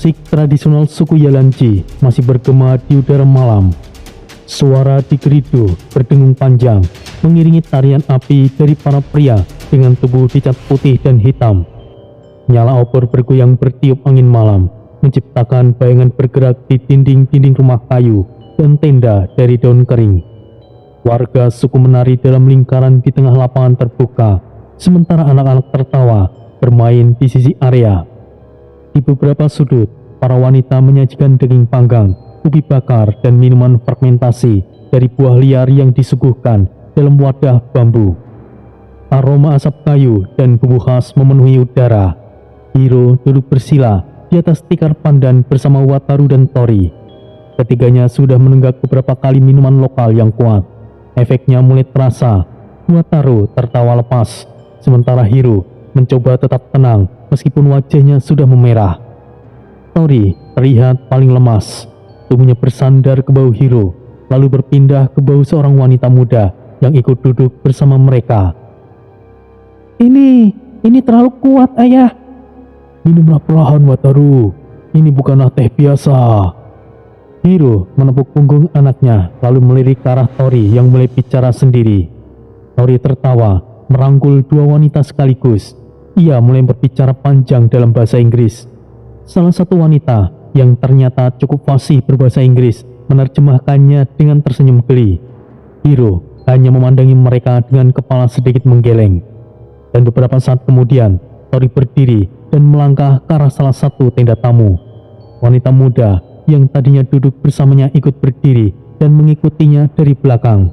Musik tradisional suku Yalanji masih bergema di udara malam. Suara digeridu berdengung panjang, mengiringi tarian api dari para pria dengan tubuh dicat putih dan hitam. Nyala obor bergoyang bertiup angin malam, menciptakan bayangan bergerak di dinding-dinding rumah kayu dan tenda dari daun kering. Warga suku menari dalam lingkaran di tengah lapangan terbuka, sementara anak-anak tertawa bermain di sisi area. Di beberapa sudut, para wanita menyajikan daging panggang, ubi bakar, dan minuman fermentasi dari buah liar yang disuguhkan dalam wadah bambu. Aroma asap kayu dan bumbu khas memenuhi udara. Hiro duduk bersila di atas tikar pandan bersama Wataru dan Tori. Ketiganya sudah menenggak beberapa kali minuman lokal yang kuat. Efeknya mulai terasa. Wataru tertawa lepas, sementara Hiro mencoba tetap tenang meskipun wajahnya sudah memerah. Tori terlihat paling lemas. Tubuhnya bersandar ke bahu Hiro, lalu berpindah ke bahu seorang wanita muda yang ikut duduk bersama mereka. Ini terlalu kuat, ayah. Minumlah perlahan, Wataru. Ini bukanlah teh biasa. Hiro menepuk punggung anaknya, lalu melirik ke arah Tori yang mulai bicara sendiri. Tori tertawa, merangkul dua wanita sekaligus. Ia mulai berbicara panjang dalam bahasa Inggris. Salah satu wanita yang ternyata cukup fasih berbahasa Inggris menerjemahkannya dengan tersenyum geli. Hiro hanya memandangi mereka dengan kepala sedikit menggeleng. Dan beberapa saat kemudian, Tori berdiri dan melangkah ke arah salah satu tenda tamu. Wanita muda yang tadinya duduk bersamanya ikut berdiri dan mengikutinya dari belakang.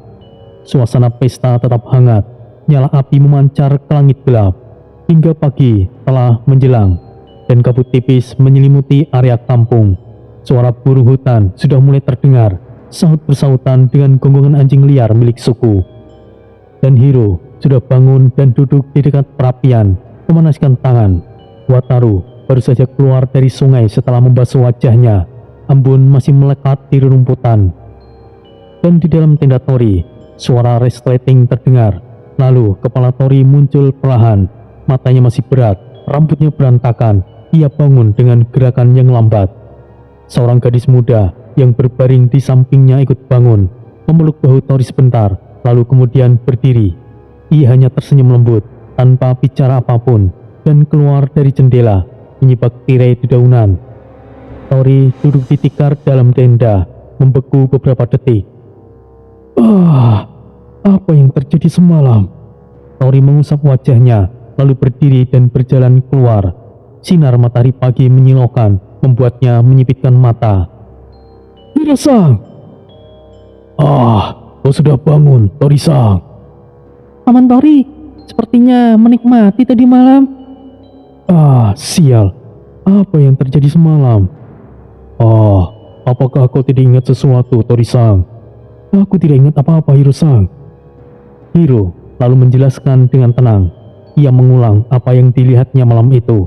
Suasana pesta tetap hangat. Nyala api memancar ke langit gelap. Hingga pagi telah menjelang dan kabut tipis menyelimuti area kampung. Suara burung hutan sudah mulai terdengar, sahut bersautan dengan gonggongan anjing liar milik suku. Dan Hiro sudah bangun dan duduk di dekat perapian, memanaskan tangan. Wataru baru saja keluar dari sungai setelah membasuh wajahnya. Embun masih melekat di rerumputan. Dan di dalam tenda Tori, suara resleting terdengar. Lalu kepala Tori muncul perlahan. Matanya masih berat, rambutnya berantakan. Ia bangun dengan gerakan yang lambat. Seorang gadis muda yang berbaring di sampingnya ikut bangun, memeluk bahu Tori sebentar, lalu kemudian berdiri. Ia hanya tersenyum lembut, tanpa bicara apapun, dan keluar dari jendela, menyibak tirai dedaunan. Tori duduk di tikar dalam tenda, membeku beberapa detik. Apa yang terjadi semalam? Tori mengusap wajahnya, lalu berdiri dan berjalan keluar. Sinar matahari pagi menyilaukan, membuatnya menyipitkan mata. Hiro-san! Kau sudah bangun, Tori-san. Paman Tori, sepertinya menikmati tadi malam. Sial. Apa yang terjadi semalam? Apakah kau tidak ingat sesuatu, Tori-san? Aku tidak ingat apa-apa, Hiro-san. Hiro lalu menjelaskan dengan tenang. Ia mengulang apa yang dilihatnya malam itu.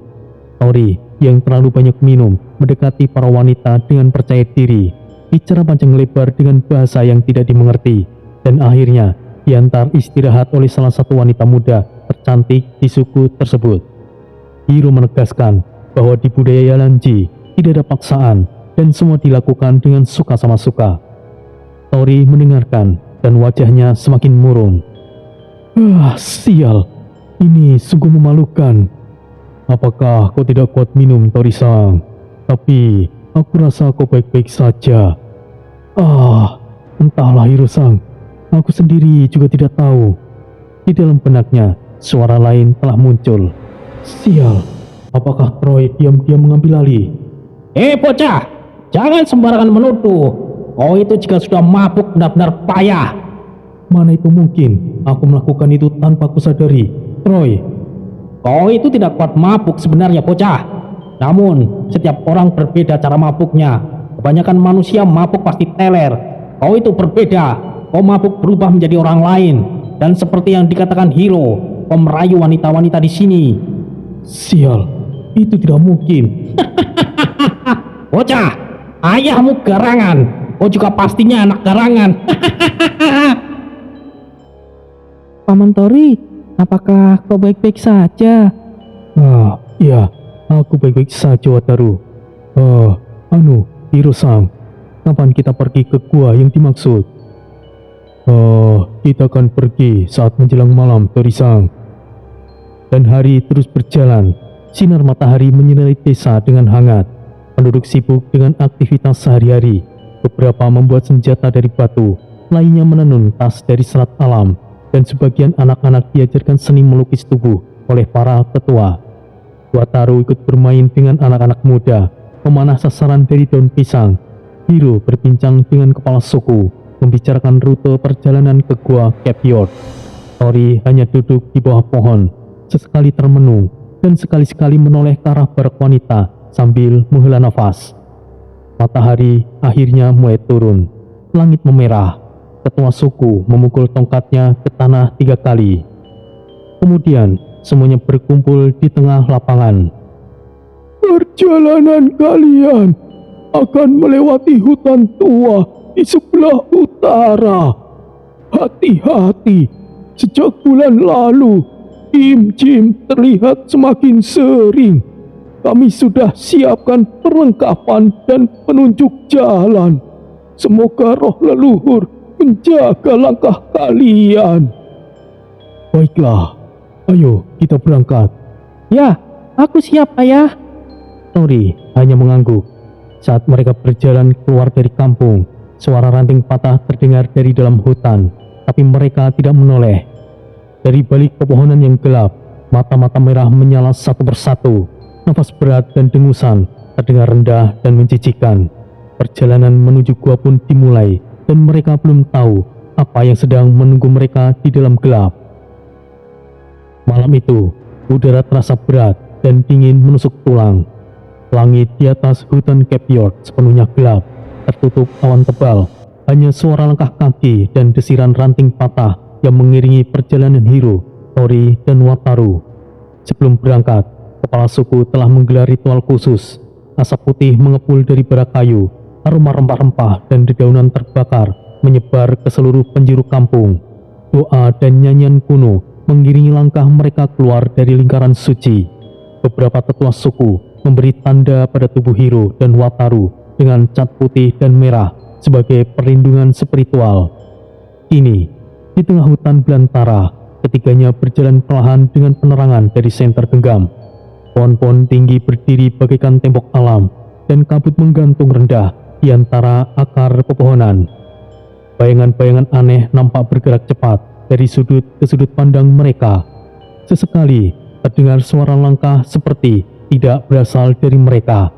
Tori yang terlalu banyak minum mendekati para wanita dengan percaya diri, bicara panjang lebar dengan bahasa yang tidak dimengerti, dan akhirnya diantar istirahat oleh salah satu wanita muda tercantik di suku tersebut. Hiro menegaskan bahwa di budaya Yalanji tidak ada paksaan dan semua dilakukan dengan suka sama suka. Tori mendengarkan dan wajahnya semakin murung. Sial, ini sungguh memalukan. Apakah kau tidak kuat minum, Tori-san? Tapi aku rasa kau baik-baik saja. Entahlah, Hiro-san. Aku sendiri juga tidak tahu. Di dalam benaknya, suara lain telah muncul. Sial, apakah Troy diam-diam mengambil alih? Bocah, jangan sembarangan menuduh. Kau itu jika sudah mabuk benar-benar payah. Mana itu mungkin? Aku melakukan itu tanpa kusadari. Troy, kau itu tidak kuat mabuk sebenarnya, bocah. Namun, setiap orang berbeda cara mabuknya. Kebanyakan manusia mabuk pasti teler. Kau itu berbeda. Kau mabuk berubah menjadi orang lain. Dan seperti yang dikatakan Hiro, kau merayu wanita-wanita di sini. Sial, itu tidak mungkin. Bocah, ayahmu garangan. Kau juga pastinya anak garangan. Paman Tori, apakah kau baik-baik saja? Ya, aku baik-baik saja, Wataru. Hiro-san, kapan kita pergi ke gua yang dimaksud? Kita akan pergi saat menjelang malam, Tori-san. Dan hari terus berjalan. Sinar matahari menyinari desa dengan hangat. Penduduk sibuk dengan aktivitas sehari-hari. Beberapa membuat senjata dari batu, lainnya menenun tas dari serat alam, dan sebagian anak-anak diajarkan seni melukis tubuh oleh para tetua. Wataru ikut bermain dengan anak-anak muda, memanah sasaran dari daun pisang. Hiro berbincang dengan kepala suku, membicarakan rute perjalanan ke gua Cape. Tori hanya duduk di bawah pohon, sesekali termenung dan sekali-sekali menoleh ke arah barak wanita sambil menghela nafas. Matahari akhirnya mulai turun, langit memerah. Ketua suku memukul tongkatnya ke tanah 3 kali. Kemudian semuanya berkumpul di tengah lapangan. Perjalanan kalian akan melewati hutan tua di sebelah utara. Hati-hati, sejak bulan lalu, Jim terlihat semakin sering. Kami sudah siapkan perlengkapan dan penunjuk jalan. Semoga roh leluhur menjaga langkah kalian. Baiklah, ayo kita berangkat. Ya, aku siap, Ayah. Tori hanya mengangguk. Saat mereka berjalan keluar dari kampung, suara ranting patah terdengar dari dalam hutan, tapi mereka tidak menoleh. Dari balik pepohonan yang gelap, mata-mata merah menyala satu persatu. Nafas berat dan dengusan terdengar rendah dan menjijikan. Perjalanan menuju gua pun dimulai, dan mereka belum tahu apa yang sedang menunggu mereka di dalam gelap. Malam itu, udara terasa berat dan dingin menusuk tulang. Langit di atas hutan Cape York sepenuhnya gelap, tertutup awan tebal. Hanya suara langkah kaki dan desiran ranting patah yang mengiringi perjalanan Hiro, Tori, dan Wataru. Sebelum berangkat, kepala suku telah menggelar ritual khusus. Asap putih mengepul dari bara kayu, aroma rempah-rempah dan dedaunan terbakar menyebar ke seluruh penjuru kampung. Doa dan nyanyian kuno mengiringi langkah mereka keluar dari lingkaran suci. Beberapa tetua suku memberi tanda pada tubuh Hiro dan Wataru dengan cat putih dan merah sebagai perlindungan spiritual. Kini, di tengah hutan belantara, ketiganya berjalan perlahan dengan penerangan dari senter genggam. Pohon-pohon tinggi berdiri bagaikan tembok alam, dan kabut menggantung rendah di antara akar pepohonan. Bayangan-bayangan aneh nampak bergerak cepat dari sudut ke sudut pandang mereka. Sesekali terdengar suara langkah seperti tidak berasal dari mereka.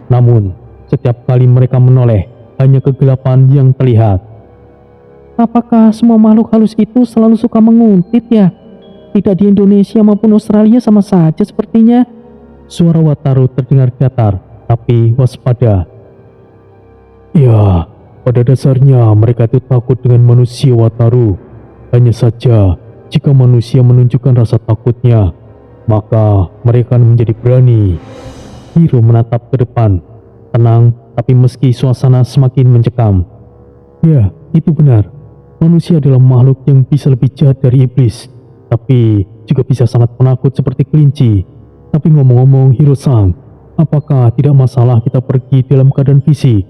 Namun, setiap kali mereka menoleh, hanya kegelapan yang terlihat. Apakah semua makhluk halus itu selalu suka menguntit ya? Tidak di Indonesia maupun Australia sama saja sepertinya. Suara Wataru terdengar datar, tapi waspada. Ya, pada dasarnya mereka itu takut dengan manusia, Wataru. Hanya saja, jika manusia menunjukkan rasa takutnya, maka mereka akan menjadi berani. Hiro menatap ke depan, tenang, tapi meski suasana semakin mencekam. Ya, itu benar. Manusia adalah makhluk yang bisa lebih jahat dari iblis, tapi juga bisa sangat penakut seperti kelinci. Tapi ngomong-ngomong, Hiro-san, apakah tidak masalah kita pergi dalam keadaan fisik?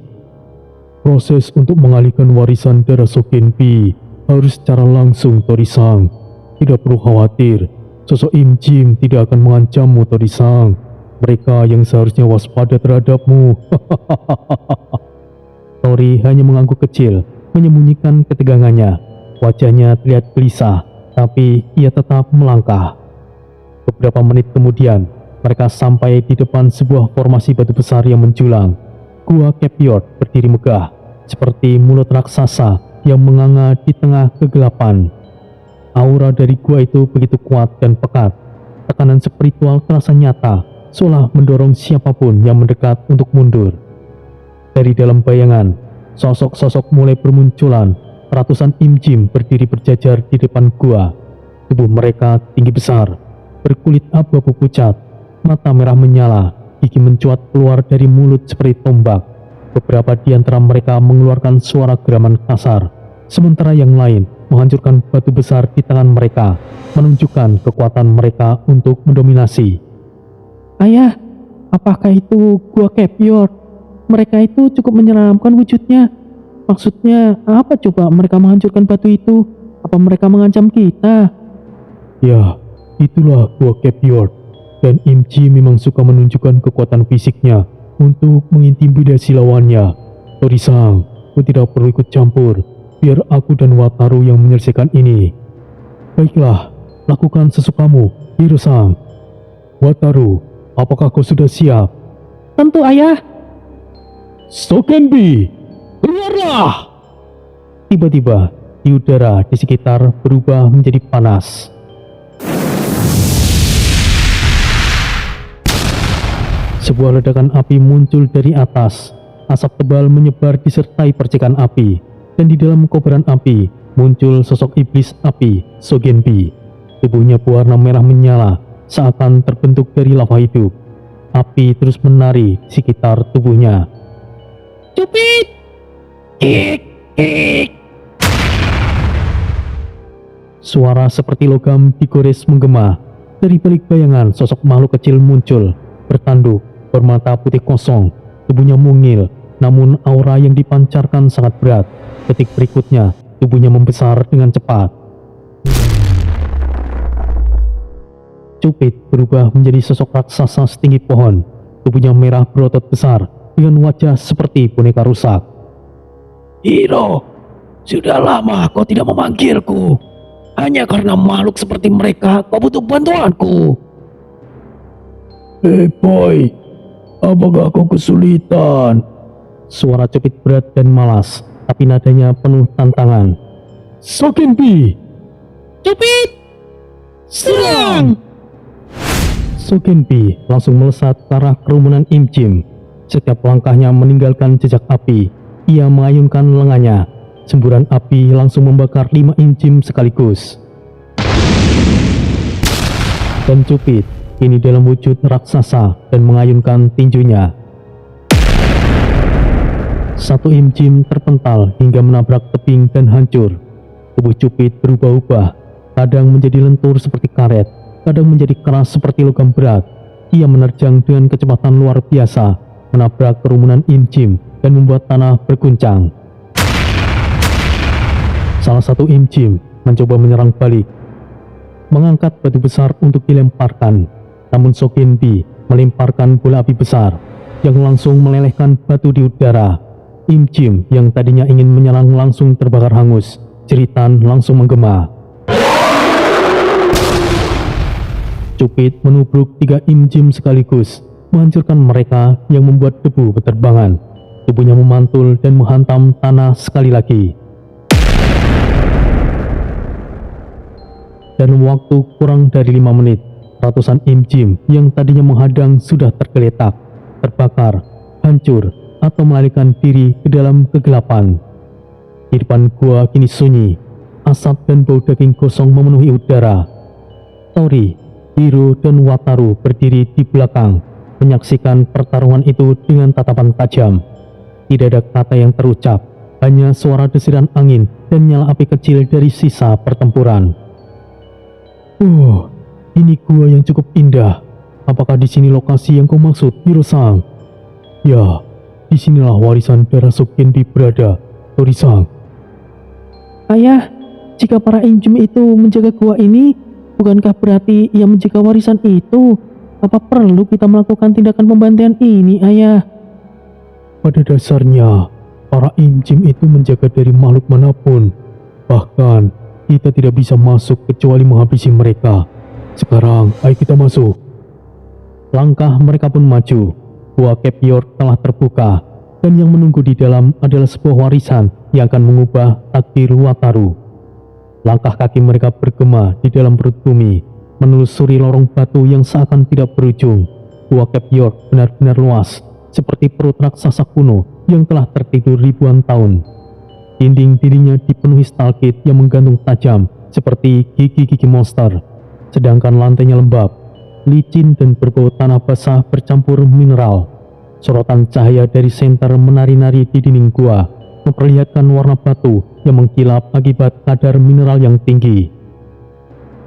Proses untuk mengalihkan warisan darah Sokenpi harus secara langsung, Tori-san. Tidak perlu khawatir, sosok Jim tidak akan mengancammu, Tori-san. Mereka yang seharusnya waspada terhadapmu. Tori hanya mengangguk kecil, menyembunyikan ketegangannya. Wajahnya terlihat gelisah, tapi ia tetap melangkah. Beberapa menit kemudian, mereka sampai di depan sebuah formasi batu besar yang menjulang. Gua Cape York berdiri megah, seperti mulut raksasa yang menganga di tengah kegelapan. Aura dari gua itu begitu kuat dan pekat. Tekanan spiritual terasa nyata, seolah mendorong siapapun yang mendekat untuk mundur. Dari dalam bayangan, sosok-sosok mulai bermunculan. Ratusan Jim berdiri berjajar di depan gua. Tubuh mereka tinggi besar, berkulit abu-abu pucat, mata merah menyala, gigi mencuat keluar dari mulut seperti tombak. Beberapa di antara mereka mengeluarkan suara geraman kasar, sementara yang lain menghancurkan batu besar di tangan mereka, menunjukkan kekuatan mereka untuk mendominasi. Ayah, Apakah itu gua Capyard? Mereka itu cukup menyeramkan wujudnya. Maksudnya apa coba mereka menghancurkan batu itu? Apa mereka mengancam kita? Ya, itulah gua Capyard. Dan Imci memang suka menunjukkan kekuatan fisiknya untuk mengintimidasi lawannya. Tori-san, kau tidak perlu ikut campur. Biar aku dan Wataru yang menyelesaikan ini. Baiklah, lakukan sesukamu, Hiro-san. Wataru, apakah kau sudah siap? Tentu ayah. Sokenbi, keluarlah! Tiba-tiba, di udara di sekitar berubah menjadi panas. Sebuah ledakan api muncul dari atas. Asap tebal menyebar disertai percikan api. Dan di dalam kobaran api, muncul sosok iblis api, Sogenbi. Tubuhnya berwarna merah menyala, seakan terbentuk dari lava hidup. Api terus menari di sekitar tubuhnya. Cupit! Kik, kik. Suara seperti logam digores menggema. Dari balik bayangan sosok makhluk kecil muncul, bertanduk, bermata putih kosong, tubuhnya mungil, namun aura yang dipancarkan sangat berat. Detik berikutnya, tubuhnya membesar dengan cepat. Cupit berubah menjadi sosok raksasa setinggi pohon. Tubuhnya merah berotot besar, dengan wajah seperti boneka rusak. Hiro, sudah lama kau tidak memanggilku. Hanya karena makhluk seperti mereka kau butuh bantuanku. Hei boy, apakah kau kesulitan? Suara Cupit berat dan malas, tapi nadanya penuh tantangan. Sogenbi! Cupit! Serang! Sogenbi langsung melesat ke arah kerumunan Imjim. Setiap langkahnya meninggalkan jejak api. Ia mengayunkan lengannya. Semburan api langsung membakar 5 Imjim sekaligus. Dan Cupit kini dalam wujud raksasa dan mengayunkan tinjunya. Satu Imjim terpental hingga menabrak tebing dan hancur. Tubuh Cupit berubah-ubah, kadang menjadi lentur seperti karet, kadang menjadi keras seperti logam berat. Ia menerjang dengan kecepatan luar biasa, menabrak kerumunan Imjim dan membuat tanah berguncang. Salah satu Imjim mencoba menyerang balik, mengangkat batu besar untuk dilemparkan, namun Sogenbi melemparkan bola api besar yang langsung melelehkan batu di udara. Imjim yang tadinya ingin menyerang langsung terbakar hangus, jeritan langsung menggema. Cupit menubruk 3 Imjim sekaligus, menghancurkan mereka yang membuat debu berterbangan. Tubuhnya memantul dan menghantam tanah sekali lagi. Dan waktu kurang dari 5 menit, ratusan Imjim yang tadinya menghadang sudah tergeletak, terbakar, hancur, atau melarikan diri ke dalam kegelapan. Di depan gua kini sunyi, asap dan bau daging gosong memenuhi udara. Tori, Hiro, dan Wataru berdiri di belakang, menyaksikan pertarungan itu dengan tatapan tajam. Tidak ada kata yang terucap, hanya suara desiran angin dan nyala api kecil dari sisa pertempuran. Ini gua yang cukup indah. Apakah di sini lokasi yang kau maksud, Hiro-san? Ya, disinilah warisan darah Sogenbi berada, Tori-san. Ayah, jika para Imjim itu menjaga gua ini, bukankah berarti ia menjaga warisan itu? Apa perlu kita melakukan tindakan pembantaian ini, ayah? Pada dasarnya, para Imjim itu menjaga dari makhluk manapun. Bahkan, kita tidak bisa masuk kecuali menghabisi mereka. Sekarang, ayo kita masuk. Langkah mereka pun maju. Gua Capyard telah terbuka, dan yang menunggu di dalam adalah sebuah warisan yang akan mengubah takdir Wataru. Langkah kaki mereka bergema di dalam perut bumi, menelusuri lorong batu yang seakan tidak berujung. Gua Capyard benar-benar luas, seperti perut raksasa kuno yang telah tertidur ribuan tahun. Dinding-dindingnya dipenuhi stalaktit yang menggantung tajam seperti gigi-gigi monster, sedangkan lantainya lembab, licin dan berbau tanah basah bercampur mineral. Sorotan cahaya dari senter menari-nari di dinding gua, memperlihatkan warna batu yang mengkilap akibat kadar mineral yang tinggi.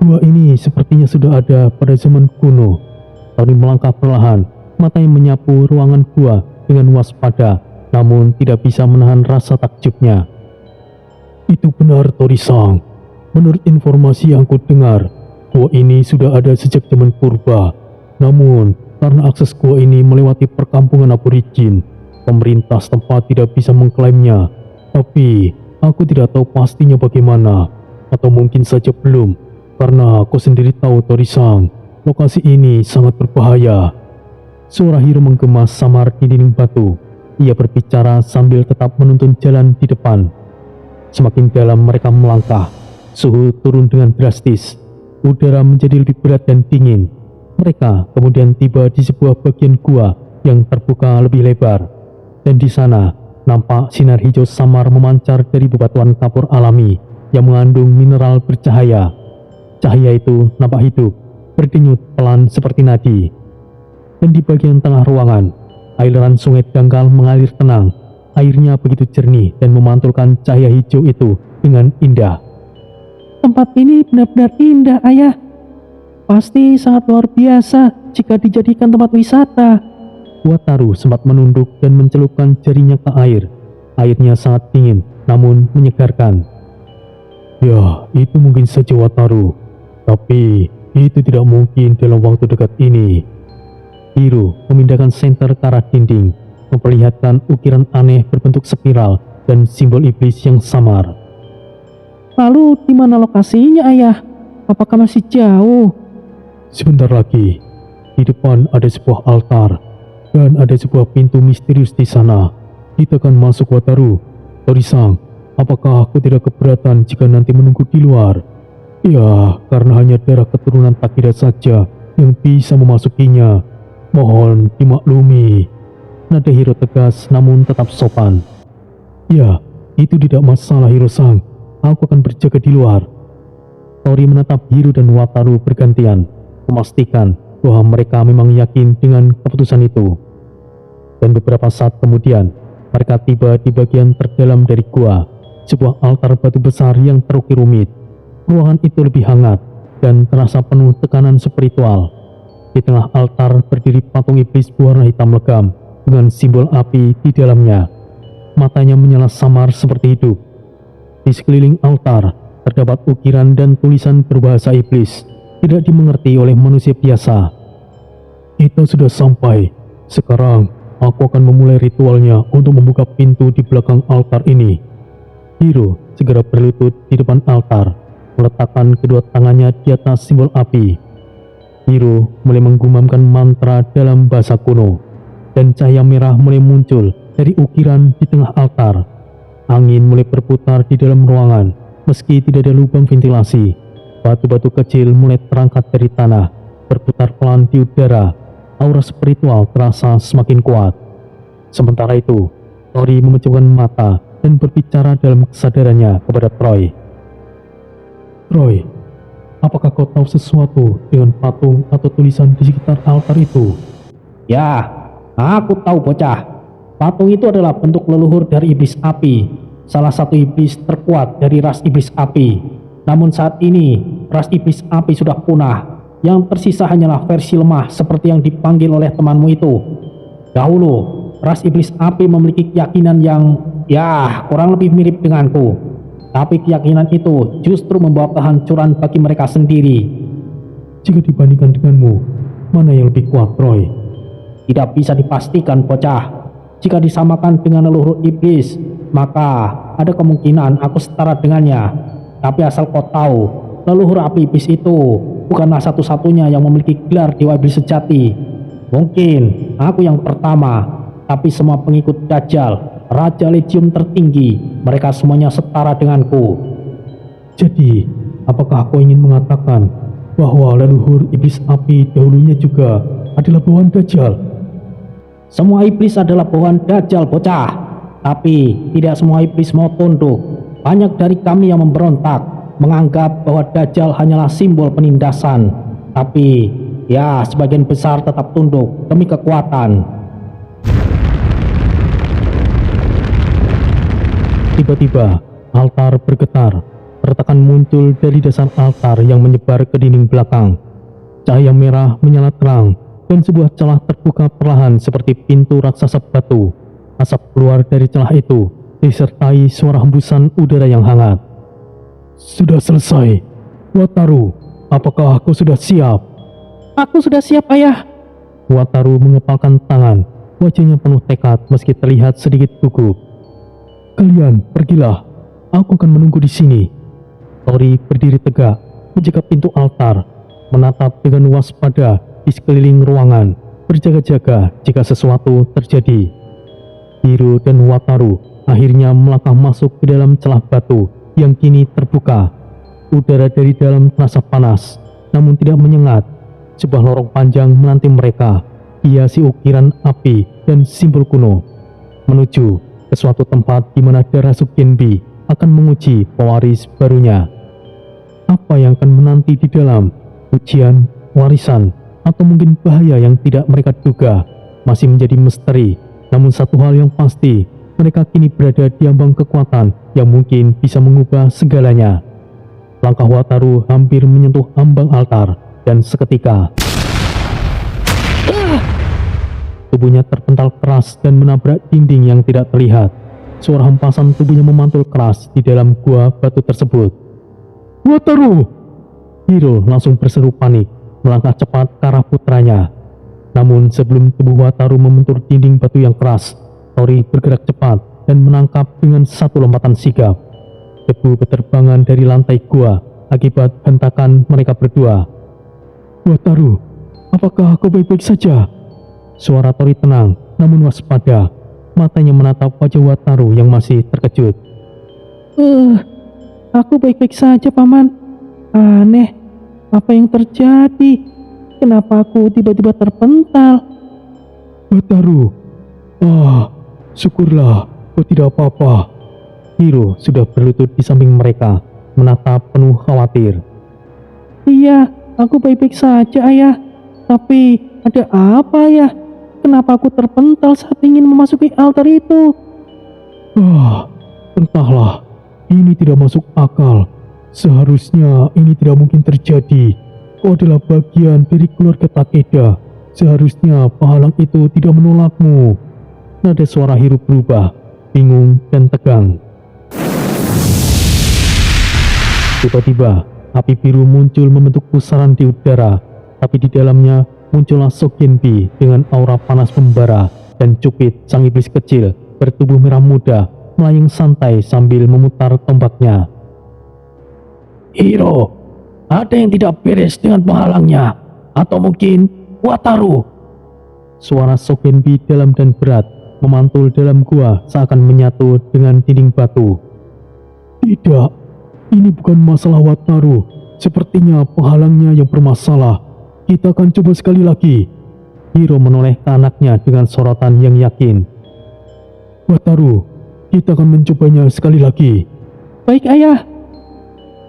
Gua ini sepertinya sudah ada pada zaman kuno. Tony melangkah perlahan, Matanya menyapu ruangan gua dengan waspada, namun tidak bisa menahan rasa takjubnya. Itu benar, Tori-san. Menurut informasi yang ku dengar, gua ini sudah ada sejak zaman purba. Namun, karena akses gua ini melewati perkampungan aborigin, pemerintah setempat tidak bisa mengklaimnya. Tapi, aku tidak tahu pastinya bagaimana. Atau mungkin saja belum, karena aku sendiri tahu, Tori-san, lokasi ini sangat berbahaya. Suara Hiro menggema samar di dinding batu. Ia berbicara sambil tetap menuntun jalan di depan. Semakin dalam mereka melangkah, suhu turun dengan drastis. Udara menjadi lebih berat dan dingin. Mereka kemudian tiba di sebuah bagian gua yang terbuka lebih lebar. Dan di sana, nampak sinar hijau samar memancar dari bebatuan kapur alami yang mengandung mineral bercahaya. Cahaya itu nampak hidup, berdenyut pelan seperti nadi. Dan di bagian tengah ruangan, aliran sungai dangkal mengalir tenang. Airnya begitu jernih dan memantulkan cahaya hijau itu dengan indah. Tempat ini benar-benar indah, Ayah. Pasti sangat luar biasa jika dijadikan tempat wisata. Wataru sempat menunduk dan mencelupkan jarinya ke air. Airnya sangat dingin, namun menyegarkan. Ya, itu mungkin saja, Wataru. Tapi, itu tidak mungkin dalam waktu dekat ini. Hiro memindahkan senter ke arah dinding, memperlihatkan ukiran aneh berbentuk spiral dan simbol iblis yang samar. Lalu, di mana lokasinya, Ayah? Apakah masih jauh? Sebentar lagi, di depan ada sebuah altar, dan ada sebuah pintu misterius di sana. Kita akan masuk, Wataru. Tori-san, apakah aku tidak keberatan jika nanti menunggu di luar? Ya, karena hanya darah keturunan Takeda saja yang bisa memasukinya. Mohon dimaklumi. Nada Hiro tegas namun tetap sopan. Ya, itu tidak masalah, Hiro-san. Aku akan berjaga di luar. Tori menatap Hiro dan Wataru bergantian, memastikan bahwa mereka memang yakin dengan keputusan itu. Dan beberapa saat kemudian, mereka tiba di bagian terdalam dari gua, sebuah altar batu besar yang terukir rumit. Ruangan itu lebih hangat dan terasa penuh tekanan spiritual. Di tengah altar berdiri patung iblis berwarna hitam legam dengan simbol api di dalamnya. Matanya menyala samar seperti hidup. Di sekeliling altar terdapat ukiran dan tulisan berbahasa iblis, tidak dimengerti oleh manusia biasa. Kita sudah sampai. Sekarang, aku akan memulai ritualnya untuk membuka pintu di belakang altar ini. Hiro segera berlutut di depan altar, meletakkan kedua tangannya di atas simbol api. Hiro mulai menggumamkan mantra dalam bahasa kuno, dan cahaya merah mulai muncul dari ukiran di tengah altar. Angin mulai berputar di dalam ruangan, meski tidak ada lubang ventilasi. Batu-batu kecil mulai terangkat dari tanah, berputar pelan di udara. Aura spiritual terasa semakin kuat. Sementara itu, Tori memejamkan mata dan berbicara dalam kesadarannya kepada Troy. Troy, apakah kau tahu sesuatu dengan patung atau tulisan di sekitar altar itu? Ya, aku tahu bocah. Patung itu adalah bentuk leluhur dari iblis api, salah satu iblis terkuat dari ras iblis api. Namun saat ini, ras iblis api sudah punah. Yang tersisa hanyalah versi lemah seperti yang dipanggil oleh temanmu itu. Dahulu, ras iblis api memiliki keyakinan yang, ya, kurang lebih mirip denganku. Tapi keyakinan itu justru membawa kehancuran bagi mereka sendiri. Jika dibandingkan denganmu, mana yang lebih kuat, Troy? Tidak bisa dipastikan, bocah. Jika disamakan dengan leluhur iblis, maka ada kemungkinan aku setara dengannya. Tapi asal kau tahu, leluhur api iblis itu bukanlah satu-satunya yang memiliki gelar dewa iblis sejati. Mungkin aku yang pertama, tapi semua pengikut Dajjal, Raja Legium tertinggi, mereka semuanya setara denganku. Jadi, apakah kau ingin mengatakan bahwa leluhur iblis api dahulunya juga adalah bawaan Dajjal? Semua iblis adalah bawaan Dajjal, bocah. Tapi tidak semua iblis mau tunduk. Banyak dari kami yang memberontak, menganggap bahwa Dajjal hanyalah simbol penindasan. Tapi ya, sebagian besar tetap tunduk demi kekuatan. Tiba-tiba, altar bergetar. Retakan muncul dari dasar altar yang menyebar ke dinding belakang. Cahaya merah menyala terang dan sebuah celah terbuka perlahan seperti pintu raksasa batu. Asap keluar dari celah itu, disertai suara hembusan udara yang hangat. Sudah selesai. Wataru, apakah kau sudah siap? Aku sudah siap, Ayah. Wataru mengepalkan tangan, wajahnya penuh tekad meski terlihat sedikit gugup. Kalian pergilah, aku akan menunggu di sini. Tori berdiri tegak, menjaga pintu altar, menatap dengan waspada di sekeliling ruangan, berjaga-jaga jika sesuatu terjadi. Hiro dan Wataru akhirnya melangkah masuk ke dalam celah batu yang kini terbuka. Udara dari dalam terasa panas, namun tidak menyengat. Sebuah lorong panjang menanti mereka, hiasi ukiran api dan simbol kuno, menuju ke suatu tempat di mana darah Sugenbi akan menguji pewaris barunya. Apa yang akan menanti di dalam? Ujian, warisan, atau mungkin bahaya yang tidak mereka duga masih menjadi misteri. Namun satu hal yang pasti, mereka kini berada di ambang kekuatan yang mungkin bisa mengubah segalanya. Langkah Wataru hampir menyentuh ambang altar, dan seketika tubuhnya terpental keras dan menabrak dinding yang tidak terlihat. Suara hempasan tubuhnya memantul keras di dalam gua batu tersebut. Wataru! Hiro langsung berseru panik, melangkah cepat ke arah putranya. Namun sebelum tubuh Wataru membentur dinding batu yang keras, Tori bergerak cepat dan menangkap dengan satu lompatan sigap. Debu berterbangan dari lantai gua akibat hentakan mereka berdua. Wataru, apakah kau baik-baik saja? Suara Tori tenang, namun waspada. Matanya menatap wajah Wataru yang masih terkejut. Aku baik-baik saja, Paman. Aneh, apa yang terjadi? Kenapa aku tiba-tiba terpental? Wataru, syukurlah kau tidak apa-apa. Hiro sudah berlutut di samping mereka, menatap penuh khawatir. Iya, aku baik-baik saja, Ayah. Tapi ada apa, Ayah? Kenapa aku terpental saat ingin memasuki altar itu? Entahlah, ini tidak masuk akal. Seharusnya ini tidak mungkin terjadi. Kau adalah bagian dari keluarga Takeda. Seharusnya pahalang itu tidak menolakmu. Nada suara Hiro berubah, bingung dan tegang. Tiba-tiba, api biru muncul membentuk pusaran di udara, tapi di dalamnya muncullah Sogenbi dengan aura panas membara, dan Cupid, sang iblis kecil, bertubuh merah muda, melayang santai sambil memutar tombaknya. Hiro, ada yang tidak beres dengan penghalangnya, atau mungkin Wataru. Suara Sogenbi dalam dan berat memantul dalam gua seakan menyatu dengan dinding batu. Tidak, ini bukan masalah Wataru. Sepertinya penghalangnya yang bermasalah. Kita akan coba sekali lagi. Hiro menoleh ke anaknya dengan sorotan yang yakin. Wataru, kita akan mencobanya sekali lagi. Baik, Ayah.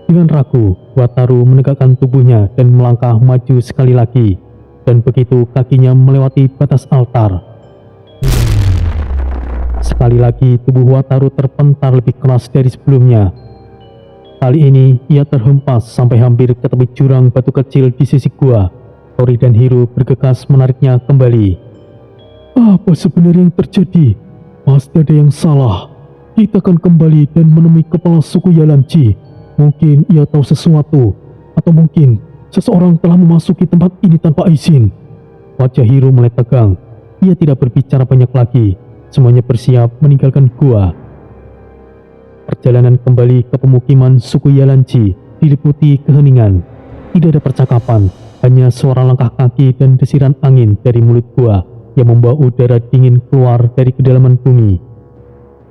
Dengan ragu, Wataru menegakkan tubuhnya dan melangkah maju sekali lagi. Dan begitu kakinya melewati batas altar, sekali lagi tubuh Wataru terpental lebih keras dari sebelumnya. Kali ini ia terhempas sampai hampir ke tepi jurang batu kecil di sisi gua. Tori dan Hiro bergegas menariknya kembali. Apa sebenarnya yang terjadi? Pasti ada yang salah. Kita akan kembali dan menemui kepala suku Yalanji. Mungkin ia tahu sesuatu, atau mungkin seseorang telah memasuki tempat ini tanpa izin. Wajah Hiro mulai tegang. Ia tidak berbicara banyak lagi. Semuanya bersiap meninggalkan gua. Perjalanan kembali ke pemukiman suku Yalanji diliputi keheningan. Tidak ada percakapan, hanya suara langkah kaki dan desiran angin dari mulut gua yang membawa udara dingin keluar dari kedalaman bumi.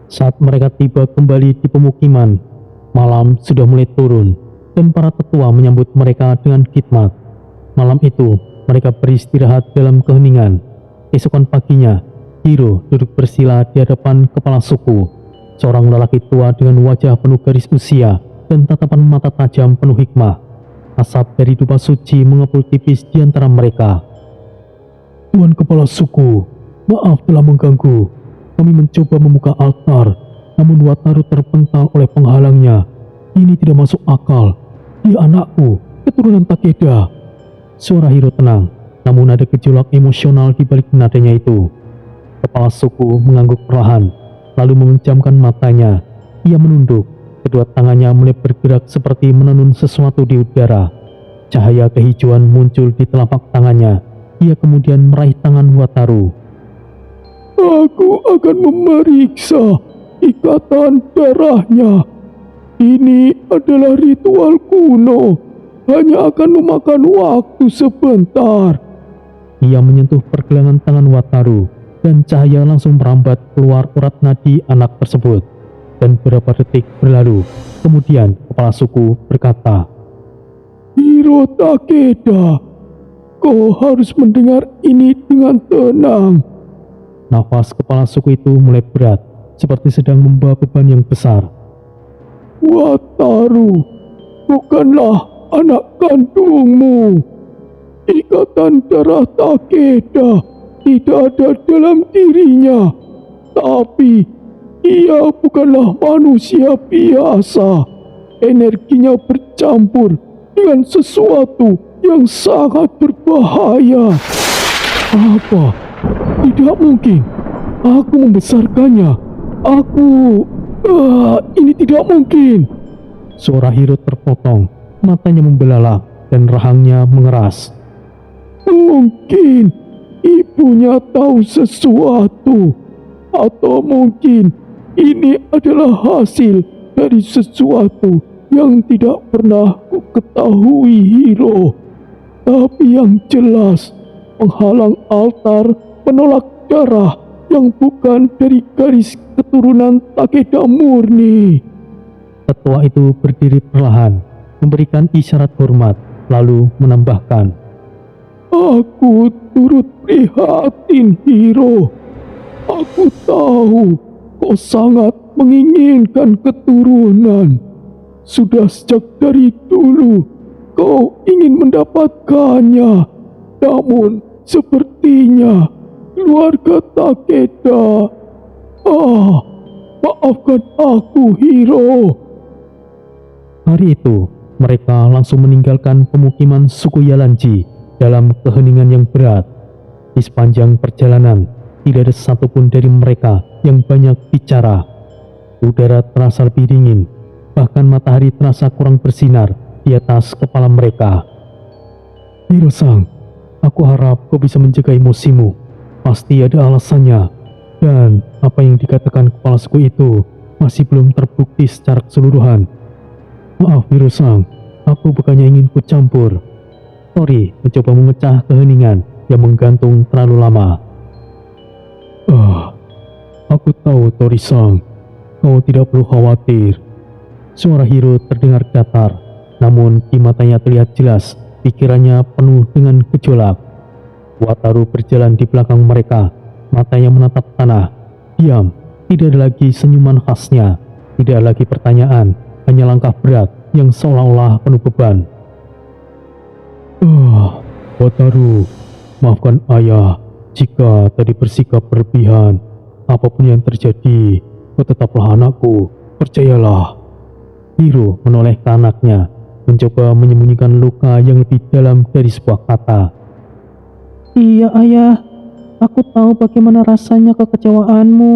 Saat mereka tiba kembali di pemukiman, malam sudah mulai turun dan para tetua menyambut mereka dengan khidmat. Malam itu, mereka beristirahat dalam keheningan. Esokan paginya, Hiro duduk bersila di hadapan kepala suku. Seorang lelaki tua dengan wajah penuh garis usia dan tatapan mata tajam penuh hikmah. Asap dari dupa suci mengepul tipis di antara mereka. Tuan kepala suku, maaf telah mengganggu. Kami mencoba membuka altar, namun Wataru terpental oleh penghalangnya. Ini tidak masuk akal. Dia anakku, keturunan Takeda. Suara Hiro tenang, namun ada gejolak emosional di balik nadanya itu. Kepala suku mengangguk perlahan, lalu memejamkan matanya. Ia menunduk, kedua tangannya mulai bergerak seperti menenun sesuatu di udara. Cahaya kehijauan muncul di telapak tangannya. Ia kemudian meraih tangan Wataru. Aku akan memeriksa ikatan darahnya. Ini adalah ritual kuno, hanya akan memakan waktu sebentar. Ia menyentuh pergelangan tangan Wataru, dan cahaya langsung merambat keluar urat nadi anak tersebut. Dan beberapa detik berlalu, kemudian kepala suku berkata, Hiro Takeda, kau harus mendengar ini dengan tenang. Nafas kepala suku itu mulai berat, seperti sedang membawa beban yang besar. Wataru, bukanlah anak kandungmu. Ikatan darah Takeda tidak ada dalam dirinya. Tapi ia bukanlah manusia biasa. Energinya bercampur dengan sesuatu yang sangat berbahaya. Apa? Tidak mungkin. Aku membesarkannya. Ini tidak mungkin. Suara Hiro terpotong, matanya membelalak dan rahangnya mengeras. Mungkin ibunya tahu sesuatu, atau mungkin ini adalah hasil dari sesuatu yang tidak pernah ku ketahui, Hiro. Tapi yang jelas, penghalang altar menolak darah yang bukan dari garis keturunan Takeda murni. Tetua itu berdiri perlahan, memberikan isyarat hormat, lalu menambahkan, Aku turut prihatin, Hiro. Aku tahu kau sangat menginginkan keturunan. Sudah sejak dari dulu kau ingin mendapatkannya. Namun sepertinya keluarga Takeda. Maafkan aku, Hiro. Hari itu, mereka langsung meninggalkan pemukiman suku Yalanji dalam keheningan yang berat. Di sepanjang perjalanan, tidak ada satupun dari mereka yang banyak bicara. Udara terasa lebih dingin, bahkan matahari terasa kurang bersinar di atas kepala mereka. Hiro-san, aku harap kau bisa menjaga emosimu. Pasti ada alasannya. Dan apa yang dikatakan kepala suku itu masih belum terbukti secara keseluruhan. Maaf Hiro-san, aku bukannya ingin ku campur. Tori mencoba memecah keheningan yang menggantung terlalu lama. Aku tahu Tori-san, kau tidak perlu khawatir. Suara Hiro terdengar datar, namun di matanya terlihat jelas pikirannya penuh dengan gejolak. Wataru berjalan di belakang mereka, matanya menatap tanah. Diam, tidak ada lagi senyuman khasnya, tidak ada lagi pertanyaan, hanya langkah berat yang seolah-olah penuh beban. Wataru, maafkan ayah jika tadi bersikap berlebihan. Apapun yang terjadi, kau tetaplah anakku, percayalah. Hiro menoleh ke anaknya, mencoba menyembunyikan luka yang lebih dalam dari sebuah kata. Iya ayah, aku tahu bagaimana rasanya kekecewaanmu.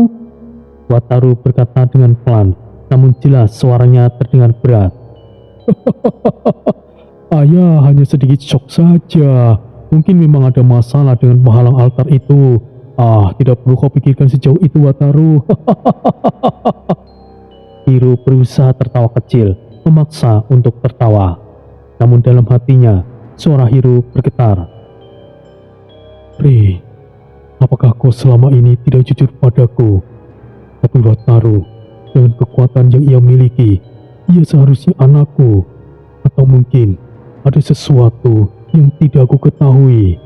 Wataru berkata dengan pelan, namun jelas suaranya terdengar berat. Ayah hanya sedikit shock saja. Mungkin memang ada masalah dengan penghalang altar itu. Tidak perlu kau pikirkan sejauh itu, Wataru. Hiro berusaha tertawa kecil, memaksa untuk tertawa. Namun dalam hatinya, suara Hiro bergetar. Ri, apakah kau selama ini tidak jujur padaku? Tapi Wataru, dengan kekuatan yang ia miliki, ia seharusnya anakku. Atau mungkin ada sesuatu yang tidak aku ketahui,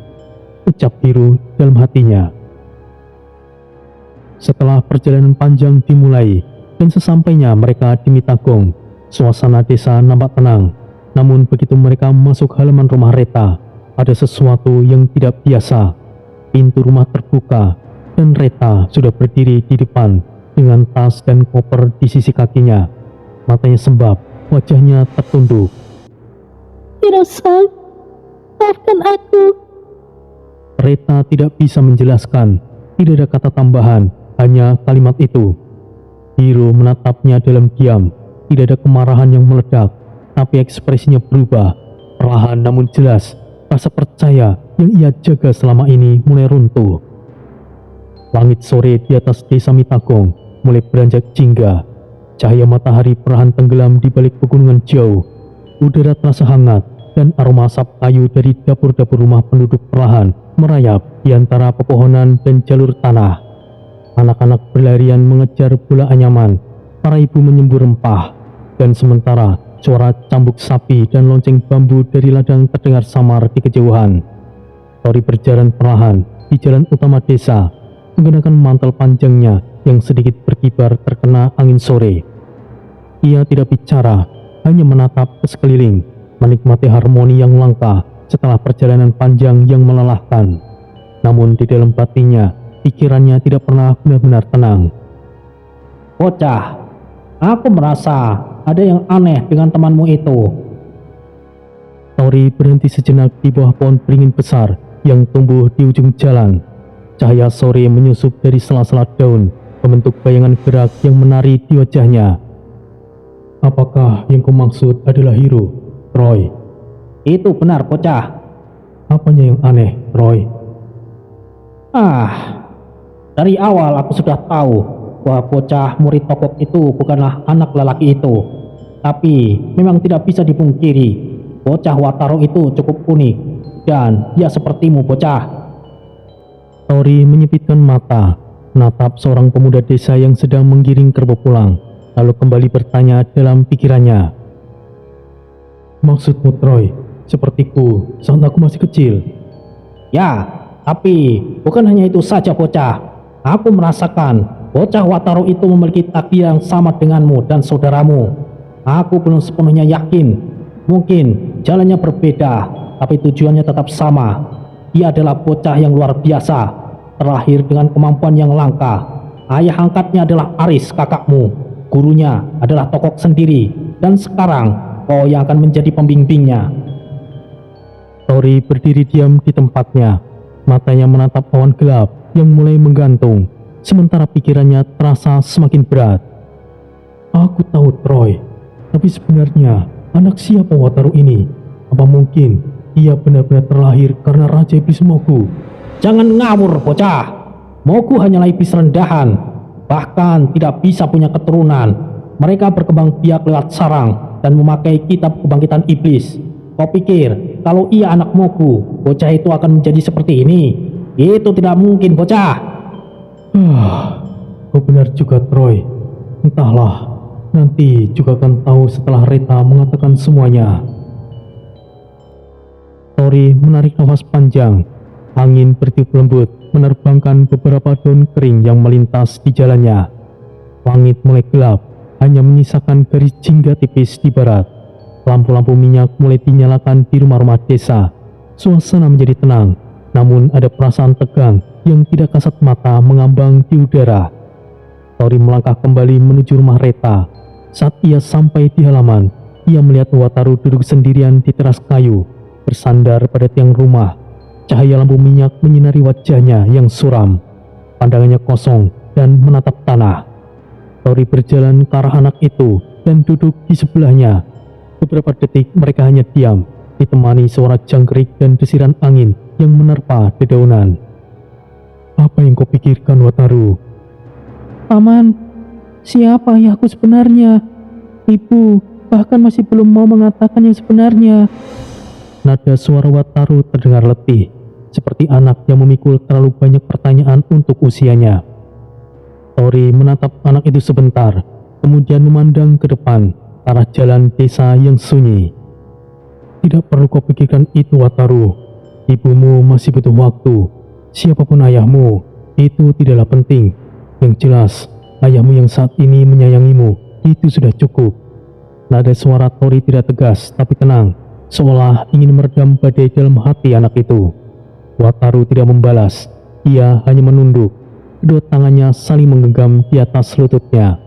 ucap Hiro dalam hatinya. Setelah perjalanan panjang dimulai dan sesampainya mereka di Mitagong, suasana desa nampak tenang. Namun begitu mereka masuk halaman rumah Reta, ada sesuatu yang tidak biasa. Pintu rumah terbuka dan Reta sudah berdiri di depan dengan tas dan koper di sisi kakinya. Matanya sembab, wajahnya tertunduk. Hiro-san, maafkan aku. Reta tidak bisa menjelaskan, tidak ada kata tambahan, hanya kalimat itu. Hiro menatapnya dalam diam, tidak ada kemarahan yang meledak, tapi ekspresinya berubah. Perlahan namun jelas, rasa percaya yang ia jaga selama ini mulai runtuh. Langit sore di atas desa Mitagong mulai beranjak jingga. Cahaya matahari perlahan tenggelam di balik pegunungan jauh. Udara terasa hangat dan aroma asap kayu dari dapur-dapur rumah penduduk perlahan merayap di antara pepohonan dan jalur tanah. Anak-anak berlarian mengejar bola anyaman, para ibu menyembur rempah, dan sementara suara cambuk sapi dan lonceng bambu dari ladang terdengar samar di kejauhan. Tori berjalan perlahan di jalan utama desa, menggunakan mantel panjangnya yang sedikit berkibar terkena angin sore. Ia tidak bicara, hanya menatap ke sekeliling, menikmati harmoni yang langka setelah perjalanan panjang yang melelahkan. Namun di dalam batinnya, pikirannya tidak pernah benar-benar tenang. Bocah, aku merasa ada yang aneh dengan temanmu itu. Tori berhenti sejenak di bawah pohon beringin besar yang tumbuh di ujung jalan. Cahaya sore menyusup dari sela-sela daun, membentuk bayangan gerak yang menari di wajahnya. Apakah yang kau maksud adalah Hiro, Troy? Itu benar, bocah. Apanya yang aneh, Troy? Dari awal aku sudah tahu bahwa bocah murid tokok itu bukanlah anak lelaki itu. Tapi memang tidak bisa dipungkiri, bocah Wataru itu cukup unik, dan dia sepertimu, bocah. Tori menyipitkan mata, menatap seorang pemuda desa yang sedang menggiring kerbau pulang, lalu kembali bertanya dalam pikirannya. Maksudmu, Troy, sepertiku saat aku masih kecil? Ya, tapi bukan hanya itu saja, bocah. Aku merasakan bocah Wataru itu memiliki takdir yang sama denganmu dan saudaramu. Aku belum sepenuhnya yakin. Mungkin jalannya berbeda, tapi tujuannya tetap sama. Dia adalah bocah yang luar biasa, terlahir dengan kemampuan yang langka. Ayah angkatnya adalah Aris, kakakmu. Gurunya adalah Tokok sendiri, dan sekarang kau yang akan menjadi pembimbingnya. Tori berdiri diam di tempatnya, matanya menatap awan gelap yang mulai menggantung, sementara pikirannya terasa semakin berat. Aku tahu, Troy, tapi sebenarnya anak siapa Wataru ini? Apa mungkin ia benar-benar terlahir karena Raja Iblis Mogu? Jangan ngawur, bocah. Mogu hanyalah iblis rendahan, bahkan tidak bisa punya keturunan. Mereka berkembang biak lewat sarang dan memakai kitab kebangkitan iblis. Kau pikir kalau ia anak Mogu, bocah itu akan menjadi seperti ini? Itu tidak mungkin, bocah. Kau benar juga, Troy. Entahlah, nanti juga akan tahu setelah Reta mengatakan semuanya. Tori menarik nafas panjang. Angin bertiup lembut menerbangkan beberapa daun kering yang melintas di jalannya. Langit mulai gelap, hanya menyisakan garis jingga tipis di barat. Lampu-lampu minyak mulai dinyalakan di rumah-rumah desa. Suasana menjadi tenang, namun ada perasaan tegang yang tidak kasat mata mengambang di udara. Tori melangkah kembali menuju rumah Reta. Saat ia sampai di halaman, ia melihat Wataru duduk sendirian di teras kayu, bersandar pada tiang rumah. Cahaya lampu minyak menyinari wajahnya yang suram. Pandangannya kosong dan menatap tanah. Tori berjalan ke arah anak itu dan duduk di sebelahnya. Beberapa detik mereka hanya diam, ditemani suara jangkrik dan desiran angin yang menerpa dedaunan. Apa yang kau pikirkan, Wataru? Paman, siapa ayahku sebenarnya? Ibu bahkan masih belum mau mengatakan yang sebenarnya. Nada suara Wataru terdengar letih, seperti anak yang memikul terlalu banyak pertanyaan untuk usianya. Tori menatap anak itu sebentar, kemudian memandang ke depan, arah jalan desa yang sunyi. Tidak perlu kau pikirkan itu, Wataru. Ibumu masih butuh waktu. Siapapun ayahmu, itu tidaklah penting. Yang jelas, ayahmu yang saat ini menyayangimu, itu sudah cukup. Nada suara Tori tidak tegas, tapi tenang, seolah ingin meredam badai dalam hati anak itu. Wataru tidak membalas, ia hanya menunduk. Kedua tangannya saling menggenggam di atas lututnya.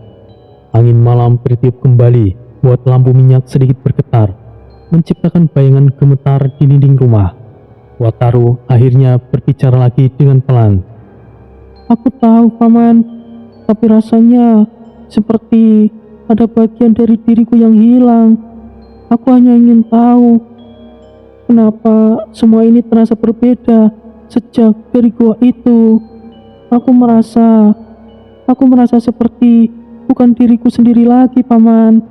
Angin malam bertiup kembali, buat lampu minyak sedikit bergetar, menciptakan bayangan gemetar di dinding rumah. Wataru akhirnya berbicara lagi dengan pelan. Aku tahu, Paman, tapi rasanya seperti ada bagian dari diriku yang hilang. Aku hanya ingin tahu kenapa semua ini terasa berbeda sejak dari gua itu. Aku merasa seperti bukan diriku sendiri lagi, Paman.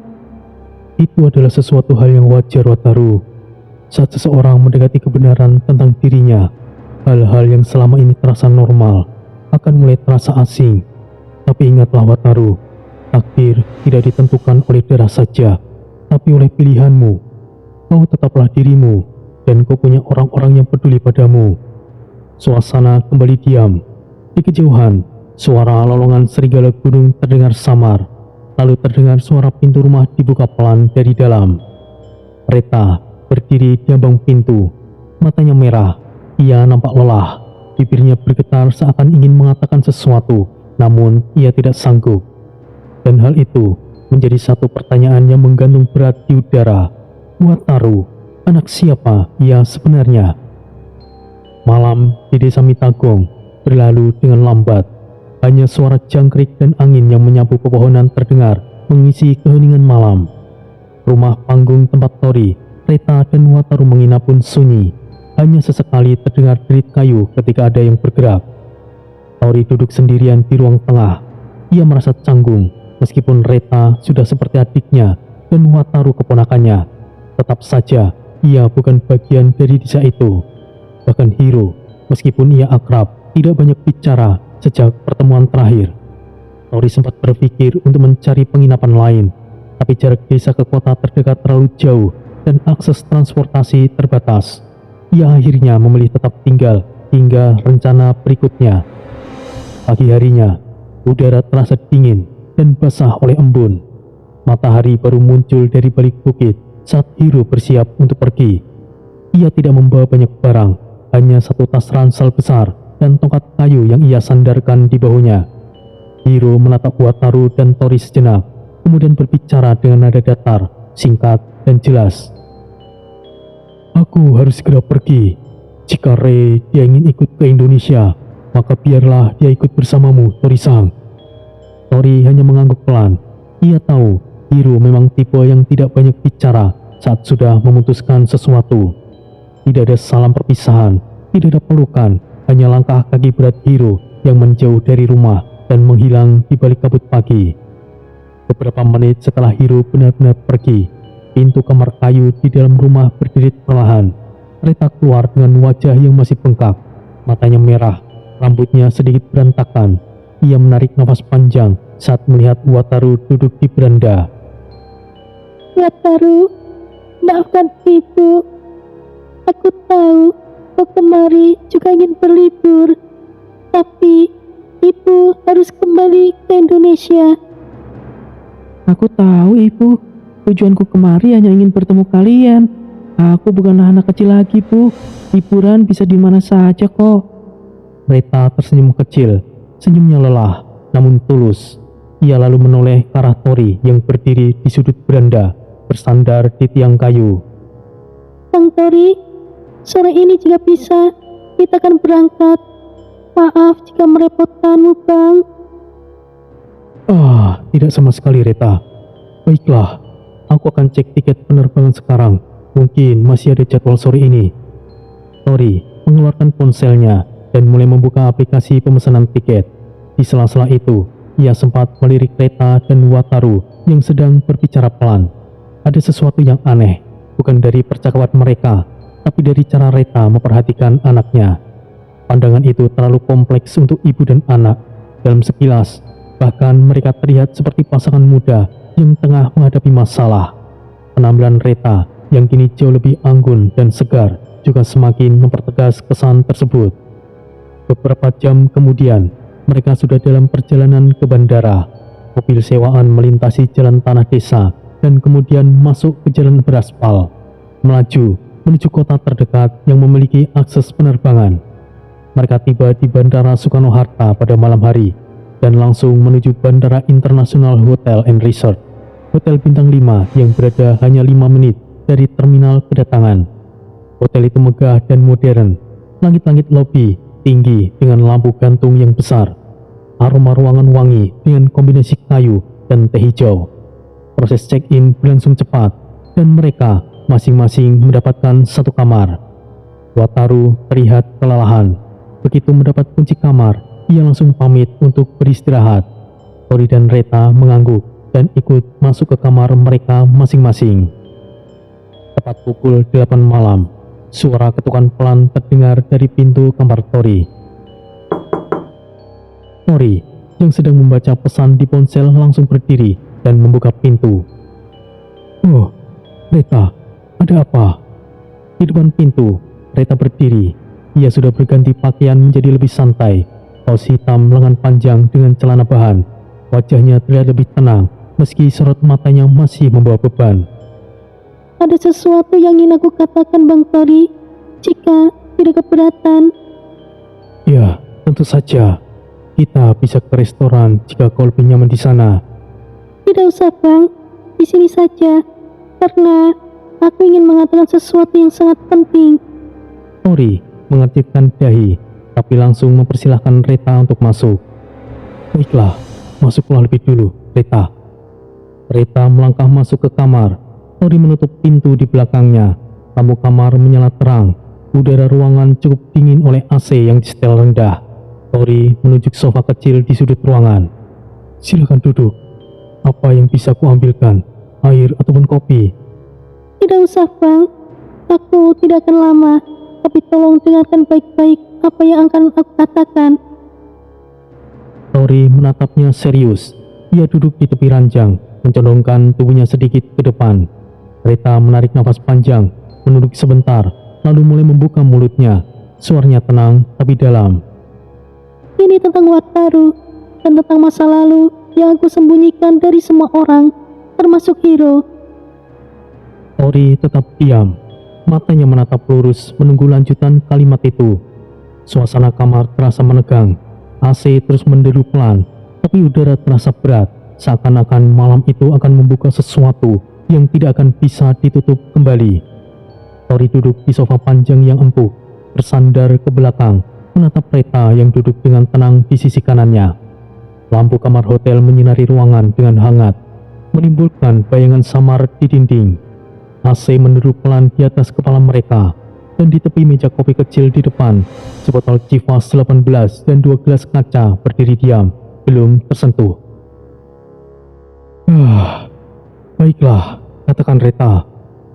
Itu adalah sesuatu hal yang wajar, Wataru. Saat seseorang mendekati kebenaran tentang dirinya, hal-hal yang selama ini terasa normal akan mulai terasa asing. Tapi ingatlah, Wataru, takdir tidak ditentukan oleh darah saja, tapi oleh pilihanmu. Kau tetaplah dirimu, dan kau punya orang-orang yang peduli padamu. Suasana kembali diam. Di kejauhan, suara lolongan serigala gunung terdengar samar. Lalu terdengar suara pintu rumah dibuka pelan dari dalam. Reta berdiri di ambang pintu. Matanya merah. Ia nampak lelah. Bibirnya bergetar seakan ingin mengatakan sesuatu, namun ia tidak sanggup. Dan hal itu menjadi satu pertanyaan yang menggantung berat di udara. Wataru, anak siapa ia sebenarnya? Malam di desa Mitagong berlalu dengan lambat. Hanya suara jangkrik dan angin yang menyapu pepohonan terdengar mengisi keheningan malam. Rumah panggung tempat Tori, Reta, dan Wataru menginap pun sunyi. Hanya sesekali terdengar derit kayu ketika ada yang bergerak. Tori duduk sendirian di ruang tengah. Ia merasa canggung, meskipun Reta sudah seperti adiknya dan Wataru keponakannya. Tetap saja, ia bukan bagian dari desa itu. Bahkan Hiro, meskipun ia akrab, tidak banyak bicara sejak pertemuan terakhir. Tori sempat berpikir untuk mencari penginapan lain, tapi jarak desa ke kota terdekat terlalu jauh dan akses transportasi terbatas. Ia akhirnya memilih tetap tinggal hingga rencana berikutnya. Pagi harinya, udara terasa dingin dan basah oleh embun. Matahari baru muncul dari balik bukit saat Hiro bersiap untuk pergi. Ia tidak membawa banyak barang, hanya satu tas ransel besar dan tongkat kayu yang ia sandarkan di bahunya. Hiro menatap Wataru dan Tori sejenak, kemudian berbicara dengan nada datar, singkat, dan jelas. Aku harus segera pergi. Jika Rei dia ingin ikut ke Indonesia, maka biarlah dia ikut bersamamu, Tori-san. Tori hanya mengangguk pelan. Ia tahu Hiro memang tipe yang tidak banyak bicara saat sudah memutuskan sesuatu. Tidak ada salam perpisahan, tidak ada pelukan, hanya langkah kaki berat Hiro yang menjauh dari rumah dan menghilang di balik kabut pagi. Beberapa menit setelah Hiro benar-benar pergi, pintu kamar kayu di dalam rumah berdiri perlahan. Reta keluar dengan wajah yang masih bengkak, matanya merah, rambutnya sedikit berantakan. Ia menarik nafas panjang saat melihat Wataru duduk di beranda. Wataru, maafkan ibu. Aku tahu kau kemari juga ingin berlibur, tapi ibu harus kembali ke Indonesia. Aku tahu, Ibu. Tujuanku kemari hanya ingin bertemu kalian. Aku bukanlah anak kecil lagi, Bu. Liburan bisa di mana saja kok. Reta tersenyum kecil, senyumnya lelah, namun tulus. Ia lalu menoleh ke arah Tori yang berdiri di sudut beranda, bersandar di tiang kayu. Bang Tori, sore ini jika bisa, kita akan berangkat. Maaf jika merepotkanmu, Bang. Tidak sama sekali, Reta. Baiklah, aku akan cek tiket penerbangan sekarang. Mungkin masih ada jadwal sore ini. Tori mengeluarkan ponselnya dan mulai membuka aplikasi pemesanan tiket. Di sela-sela itu, ia sempat melirik Reta dan Wataru yang sedang berbicara pelan. Ada sesuatu yang aneh, bukan dari percakapan mereka, tapi dari cara Reta memperhatikan anaknya. Pandangan itu terlalu kompleks untuk ibu dan anak. Dalam sekilas, bahkan mereka terlihat seperti pasangan muda yang tengah menghadapi masalah. Penampilan Reta yang kini jauh lebih anggun dan segar juga semakin mempertegas kesan tersebut. Beberapa jam kemudian, mereka sudah dalam perjalanan ke bandara. Mobil sewaan melintasi jalan tanah desa dan kemudian masuk ke jalan beraspal, melaju menuju kota terdekat yang memiliki akses penerbangan. Mereka tiba di Bandara Soekarno-Hatta pada malam hari dan langsung menuju Bandara Internasional Hotel and Resort, hotel bintang 5 yang berada hanya 5 menit dari terminal kedatangan. Hotel itu megah dan modern. Langit-langit lobi tinggi dengan lampu gantung yang besar. Aroma ruangan wangi dengan kombinasi kayu dan teh hijau. Proses check-in berlangsung cepat dan mereka masing-masing mendapatkan satu kamar. Wataru terlihat kelelahan. Begitu mendapat kunci kamar, ia langsung pamit untuk beristirahat. Tori dan Reta mengangguk dan ikut masuk ke kamar mereka masing-masing. Tepat pukul 8 malam, suara ketukan pelan terdengar dari pintu kamar Tori. Tori, yang sedang membaca pesan di ponsel, langsung berdiri dan membuka pintu. "Oh, Reta, ada apa?" Di depan pintu, Reta berdiri. Ia sudah berganti pakaian menjadi lebih santai. Kaos hitam lengan panjang dengan celana bahan. Wajahnya terlihat lebih tenang, meski sorot matanya masih membawa beban. Ada sesuatu yang ingin aku katakan, Bang Tori. Jika tidak keberatan. Ya, tentu saja. Kita bisa ke restoran jika kau lebih nyaman di sana. Tidak usah, Bang. Di sini saja. Karena aku ingin mengatakan sesuatu yang sangat penting. Tori mengertikkan dahi, tapi langsung mempersilahkan Reta untuk masuk. "Baiklah, masuklah lebih dulu, Reta." Reta melangkah masuk ke kamar. Tori menutup pintu di belakangnya. Lampu kamar menyala terang. Udara ruangan cukup dingin oleh AC yang disetel rendah. Tori menunjuk sofa kecil di sudut ruangan. "Silakan duduk. Apa yang bisa kuambilkan? Air ataupun kopi?" Tidak usah, Bang. Aku tidak akan lama. Tapi tolong dengarkan baik-baik apa yang akan aku katakan. Tori menatapnya serius. Ia duduk di tepi ranjang, mencondongkan tubuhnya sedikit ke depan. Reta menarik nafas panjang, menunduk sebentar, lalu mulai membuka mulutnya. Suaranya tenang tapi dalam. Ini tentang Wataru dan tentang masa lalu yang aku sembunyikan dari semua orang, termasuk Hiro. Tori tetap diam. Matanya menatap lurus menunggu lanjutan kalimat itu. Suasana kamar terasa menegang. AC terus menderu pelan, tapi udara terasa berat, seakan-akan malam itu akan membuka sesuatu yang tidak akan bisa ditutup kembali. Tori duduk di sofa panjang yang empuk, bersandar ke belakang, menatap Reta yang duduk dengan tenang di sisi kanannya. Lampu kamar hotel menyinari ruangan dengan hangat, menimbulkan bayangan samar di dinding. AC menderu pelan di atas kepala mereka, dan di tepi meja kopi kecil di depan, sebotol Chivas 18 dan 2 gelas kaca berdiri diam, belum tersentuh. Baiklah, katakan Reta.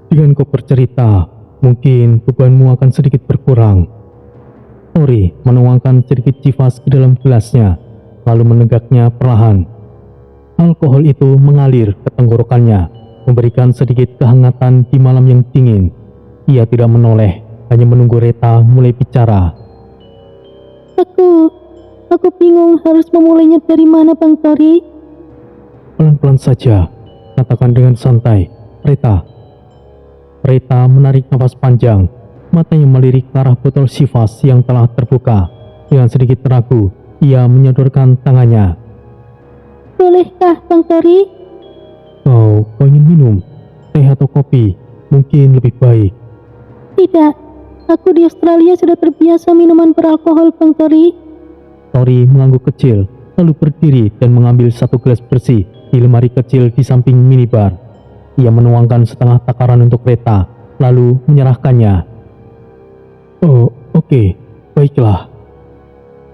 Dengan kau bercerita, mungkin bebanmu akan sedikit berkurang." Tori menuangkan sedikit Chivas ke dalam gelasnya, lalu menegaknya perlahan. Alkohol itu mengalir ke tenggorokannya, memberikan sedikit kehangatan di malam yang dingin. Ia tidak menoleh, hanya menunggu Reta mulai bicara. Aku bingung harus memulainya dari mana, Bang Tori. "Pelan-pelan saja, katakan dengan santai, Reta." Reta menarik nafas panjang. Matanya melirik ke arah botol Chivas yang telah terbuka. Dengan sedikit ragu, ia menyodorkan tangannya. Bolehkah, Bang Tori? Kau ingin minum? Teh atau kopi? Mungkin lebih baik. Tidak, aku di Australia sudah terbiasa minuman beralkohol, Bang Tori. Tori mengangguk kecil, lalu berdiri dan mengambil satu gelas bersih di lemari kecil di samping minibar. Ia menuangkan setengah takaran untuk Reta, lalu menyerahkannya. "Oh, oke, baiklah."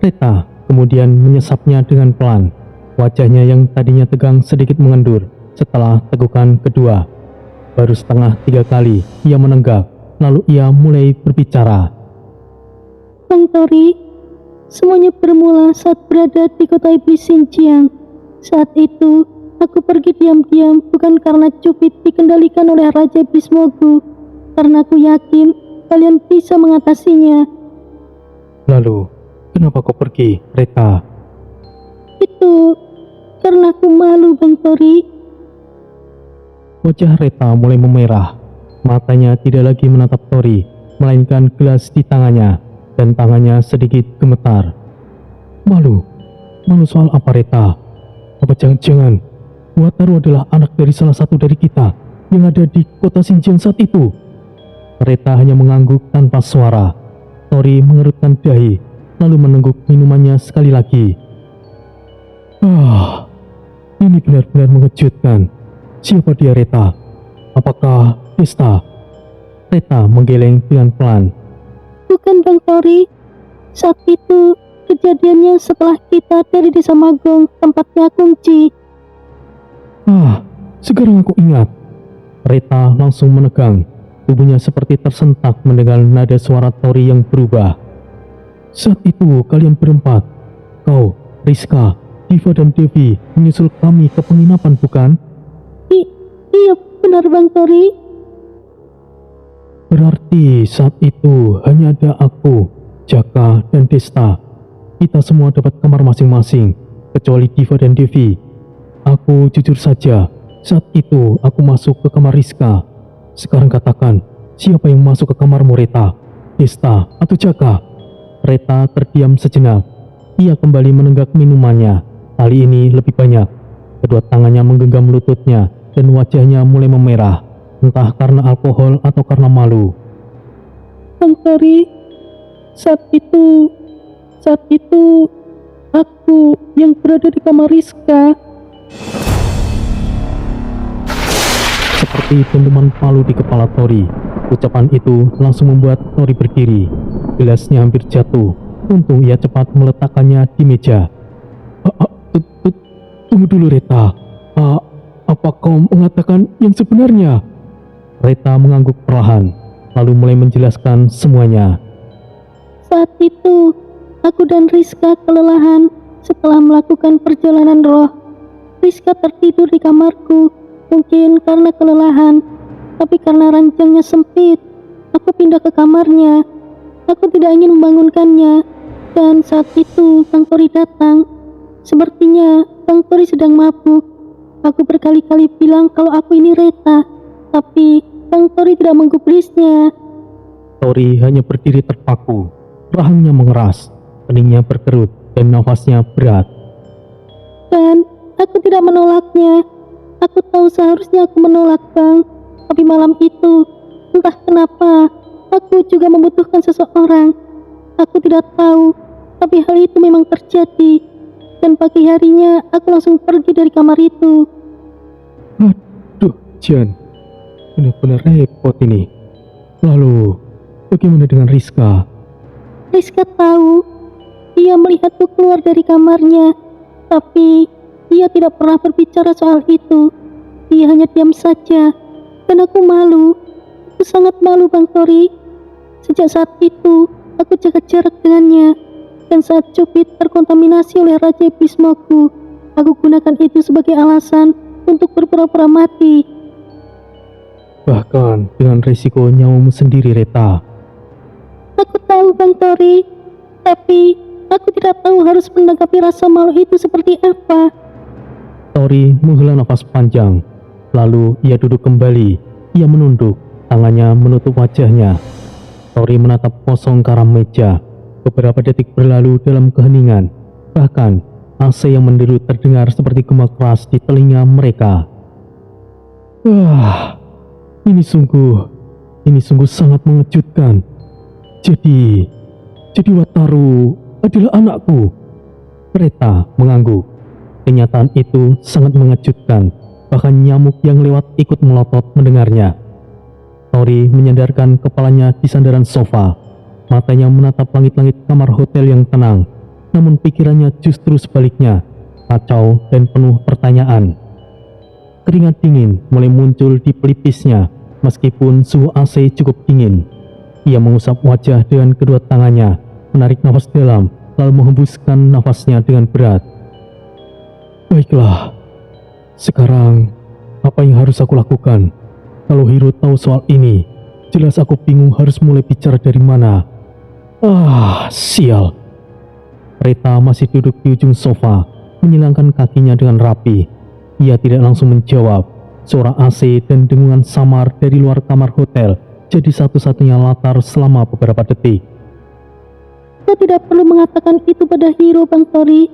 Reta kemudian menyesapnya dengan pelan. Wajahnya yang tadinya tegang sedikit mengendur setelah tegukan kedua. Baru setengah 3 kali ia menenggak, lalu ia mulai berbicara. Bang Tori, semuanya bermula saat berada di kota iblis Xinjiang. Saat itu, aku pergi diam-diam bukan karena Cupid dikendalikan oleh Raja Iblis Mogu, karena aku yakin kalian bisa mengatasinya. "Lalu, kenapa kau pergi, Reta?" Itu karena aku malu, Bang Tori. Wajah Reta mulai memerah. Matanya tidak lagi menatap Tori, melainkan gelas di tangannya, dan tangannya sedikit gemetar. Malu? Malu soal apa, Reta? Apa jangan-jangan Wataru adalah anak dari salah satu dari kita yang ada di kota Xinjiang saat itu? Reta hanya mengangguk tanpa suara. Tori mengerutkan dahi, lalu menengguk minumannya sekali lagi. Ini benar-benar mengejutkan. Siapa dia, Reta? Apakah Desta? Reta menggeleng dengan pelan. Bukan Bang Tori. Saat itu kejadiannya setelah kita dari desa Magong, tempatnya kunci. Sekarang aku ingat. Reta langsung menegang. Tubuhnya seperti tersentak mendengar nada suara Tori yang berubah. Saat itu kalian berempat, kau, Rizka, Diva dan Devi, menyusul kami ke penginapan, bukan? Iya, benar Bang Tori. Berarti saat itu hanya ada aku, Jaka, dan Desta. Kita semua dapat kamar masing-masing, kecuali Diva dan Devi. Aku jujur saja, saat itu aku masuk ke kamar Rizka. Sekarang katakan, siapa yang masuk ke kamarmu, Reta? Desta atau Jaka? Reta terdiam sejenak. Ia kembali menenggak minumannya, kali ini lebih banyak. Kedua tangannya menggenggam lututnya dan wajahnya mulai memerah, entah karena alkohol atau karena malu. Bang Tori, saat itu aku yang berada di kamar Rizka. Seperti dentuman palu di kepala Tori, ucapan itu langsung membuat Tori berdiri. Gelasnya hampir jatuh, untung ia cepat meletakkannya di meja. Tunggu dulu, Reta. Apa kau mengatakan yang sebenarnya? Reta mengangguk perlahan, lalu mulai menjelaskan semuanya. Saat itu, aku dan Rizka kelelahan setelah melakukan perjalanan roh. Rizka tertidur di kamarku, mungkin karena kelelahan, tapi karena ranjangnya sempit, aku pindah ke kamarnya. Aku tidak ingin membangunkannya, dan saat itu Bang Tori datang. Sepertinya Bang Tori sedang mabuk. Aku berkali-kali bilang kalau aku ini Reta, tapi Bang Tori tidak menggubrisnya. Tori hanya berdiri terpaku, rahangnya mengeras, keningnya berkerut, dan nafasnya berat. Dan aku tidak menolaknya. Aku tahu seharusnya aku menolak Bang, tapi malam itu, entah kenapa, aku juga membutuhkan seseorang. Aku tidak tahu, tapi hal itu memang terjadi. Dan pagi harinya aku langsung pergi dari kamar itu. Aduh, Jan, benar-benar repot ini. Lalu, bagaimana dengan Rizka? Rizka tahu, ia melihatku keluar dari kamarnya, tapi ia tidak pernah berbicara soal itu. Ia hanya diam saja, dan aku malu. Aku sangat malu Bang Tori. Sejak saat itu, aku jaga jarak dengannya. Dan saat Cupid terkontaminasi oleh Raja Bismoku, aku gunakan itu sebagai alasan untuk berpura-pura mati. Bahkan dengan resiko nyawamu sendiri, Reta. Aku tahu Bang Tori, tapi aku tidak tahu harus menanggapi rasa malu itu seperti apa. Tori menghela nafas panjang, lalu ia duduk kembali. Ia menunduk, tangannya menutup wajahnya. Tori menatap kosong ke arah meja. Beberapa detik berlalu dalam keheningan. Bahkan AC yang menderu terdengar seperti gema keras di telinga mereka. Ini sungguh sangat mengejutkan. Jadi Wataru adalah anakku. Reta mengangguk. Kenyataan itu sangat mengejutkan. Bahkan nyamuk yang lewat ikut melotot mendengarnya. Tori menyandarkan kepalanya di sandaran sofa. Matanya menatap langit-langit kamar hotel yang tenang. Namun pikirannya justru sebaliknya, kacau dan penuh pertanyaan. Keringat dingin mulai muncul di pelipisnya, meskipun suhu AC cukup dingin. Ia mengusap wajah dengan kedua tangannya, menarik nafas dalam, lalu menghembuskan nafasnya dengan berat. Baiklah, sekarang apa yang harus aku lakukan? Kalau Hiro tahu soal ini, jelas aku bingung harus mulai bicara dari mana. Sial. Reta masih duduk di ujung sofa, menyilangkan kakinya dengan rapi. Ia tidak langsung menjawab. Suara AC dan dengungan samar dari luar kamar hotel jadi satu-satunya latar selama beberapa detik. Kau tidak perlu mengatakan itu pada Hiro Bang Tori,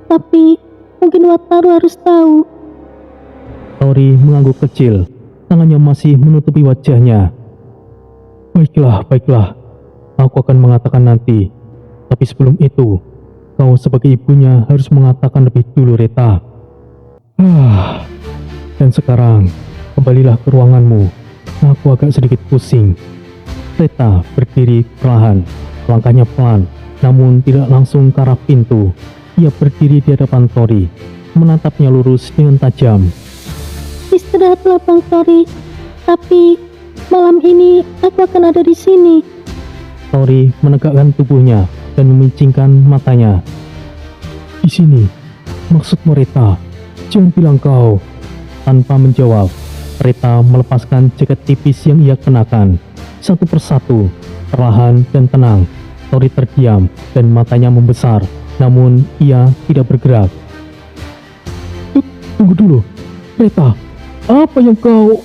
tapi mungkin Wataru harus tahu. Tori mengangguk kecil, tangannya masih menutupi wajahnya. Baiklah, baiklah. Aku akan mengatakan nanti. Tapi sebelum itu, kau sebagai ibunya harus mengatakan lebih dulu, Reta. Dan sekarang, kembalilah ke ruanganmu. Aku agak sedikit pusing. Reta berdiri perlahan, langkahnya pelan, namun tidak langsung ke arah pintu. Ia berdiri di hadapan Tori, menatapnya lurus dengan tajam. Istirahatlah Bang Tori, tapi malam ini aku akan ada di sini. Tori menegakkan tubuhnya dan memicingkan matanya. Di sini, maksudmu Reta? Jangan bilang kau. Tanpa menjawab, Reta melepaskan jaket tipis yang ia kenakan. Satu persatu, perlahan dan tenang, Tori terdiam dan matanya membesar, namun ia tidak bergerak. Tunggu dulu, Reta. Apa yang kau...